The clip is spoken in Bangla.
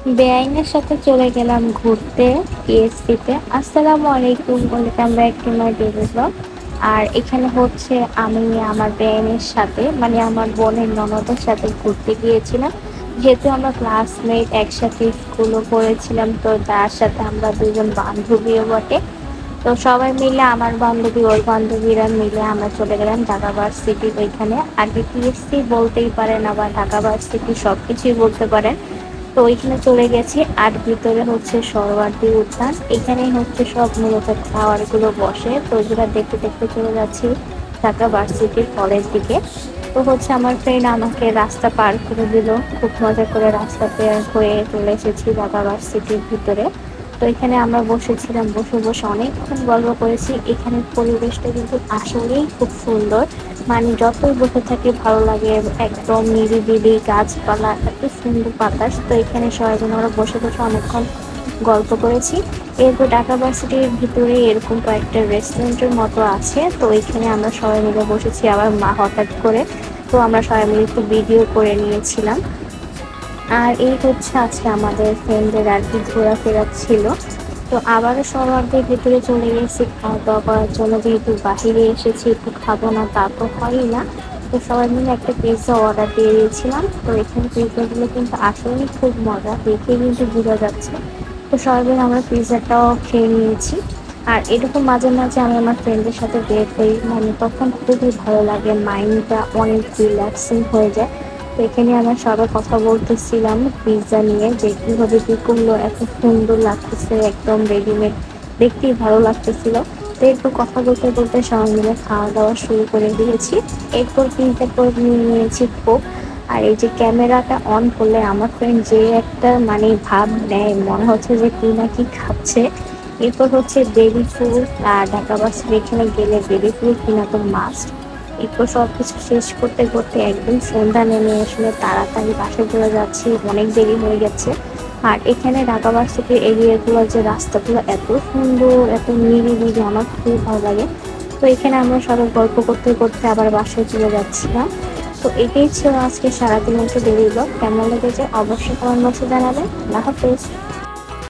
বেআইনের সাথে চলে গেলাম ঘুরতে পিএসসিতে। আসসালামু আলাইকুম, welcome back to my daily blog. আর এখানে হচ্ছে আমি আমার বেআইনের সাথে মানে আমার বোনের ননদের সাথে ঘুরতে গিয়েছিলাম। যেহেতু আমরা ক্লাসমেট, একসাথে স্কুলও পড়েছিলাম, তো তার সাথে আমরা দুজন বান্ধবীও বটে। তো সবাই মিলে আমার বান্ধবী ওর বান্ধবীরা মিলে আমরা চলে গেলাম ঢাকা ভার্সিটি। ওইখানে আগে পিএসসি বলতেই পারেন, আবার ঢাকা ভার্সিটি সব কিছুই বলতে পারেন। তো ওইখানে চলে গেছি। আর ভিতরে হচ্ছে সরোয়ার্দী উদ্যান, এখানেই হচ্ছে সব মূলত খাওয়ার গুলো বসে। তো ওইগুলো দেখতে দেখতে চলে যাচ্ছি ঢাকা ভার্সিটির কলেজ দিকে। তো হচ্ছে আমার ফ্রেন্ড আমাকে রাস্তা পার করে দিল, খুব মজা করে রাস্তা পার হয়ে চলে এসেছি ঢাকা ভার্সিটির ভিতরে। তো এখানে আমরা বসেছিলাম, বসে বসে অনেকক্ষণ গল্প করেছি। এখানের পরিবেশটা কিন্তু আসলেই খুব সুন্দর, মানে যতই বসে থাকি ভালো লাগে। একদম নিরিবিলি, গাছপালা, এত সুন্দর বাতাস। তো এখানে সবাই মিলে আমরা বসে বসে অনেকক্ষণ গল্প করেছি। এরপর ঢাকা ভার্সিটির ভিতরে এরকম কয়েকটা রেস্টুরেন্টের মতো আছে, তো এখানে আমরা সবাই মিলে বসেছি। আবার মা হঠাৎ করে, তো আমরা সবাই মিলে একটু ভিডিও করে নিয়েছিলাম। আর এই হচ্ছে আজকে আমাদের ফ্রেন্ডদের আর কি ঘোরাফেরা ছিল। তো আবারও সবার ভিতরে চলে গেছি খাওয়া দাওয়া করার জন্য, যেহেতু বাহিরে এসেছি একটু খাবো না তা তো হয়ই না। তো সবাই মিলে একটা পিৎজা অর্ডার দিয়ে দিয়েছিলাম। তো এখানে পিৎজাগুলো কিন্তু আসলেই খুব মজা, দেখে কিন্তু বোঝা যাচ্ছে। তো সবাই মিলে আমরা পিৎজাটাও খেয়ে নিয়েছি। আর এরকম মাঝে মাঝে আমি আমার ফ্রেন্ডদের সাথে বের হই, মানে তখন খুবই ভালো লাগে, মাইন্ডটা অনেক রিল্যাক্সিং হয়ে যায়। তো এখানে আমরা সবাই কথা বলতেছিলাম পিৎজা নিয়ে, যে কিভাবে কি করলো, এত সুন্দর লাগতেছে, একদম রেডিমেড, দেখতেই ভালো লাগতেছিল। তো এরপর কথা বলতে বলতে সবাই মিলে খাওয়া দাওয়া শুরু করে দিয়েছি। এরপর পিৎজার পর নিয়ে নিয়েছি কোক। আর এই যে ক্যামেরাটা অন করলে আমার ফ্রেন্ড যে একটা মানে ভাব নেয়, মনে হচ্ছে যে কি না কি খাচ্ছে। এরপর হচ্ছে বেবি ফুল, আর ঢাকা বাস এখানে গেলে বেবি ফুল কিনা তো মাস্ট। এরপর সবকিছু শেষ করতে করতে একদম সন্ধ্যা নেমে আসলে তাড়াতাড়ি বাসায় চলে যাচ্ছি, অনেক দেরি হয়ে গেছে। আর এখানে ঢাকা ভার্সিটির এরিয়াগুলো, যে রাস্তাগুলো এত সুন্দর, এত নিরিবিলি, আমার খুবই ভালো লাগে। তো এখানে আমরা সবাই গল্প করতে করতে আবার বাসায় চলে যাচ্ছিলাম। তো এটাই ছিল আজকে সারাদিনের একটা ডেলি ব্লগ। কেমন লেগেছে অবশ্যই কমেন্ট বক্সে জানাবেন। আল্লাহ হাফেজ।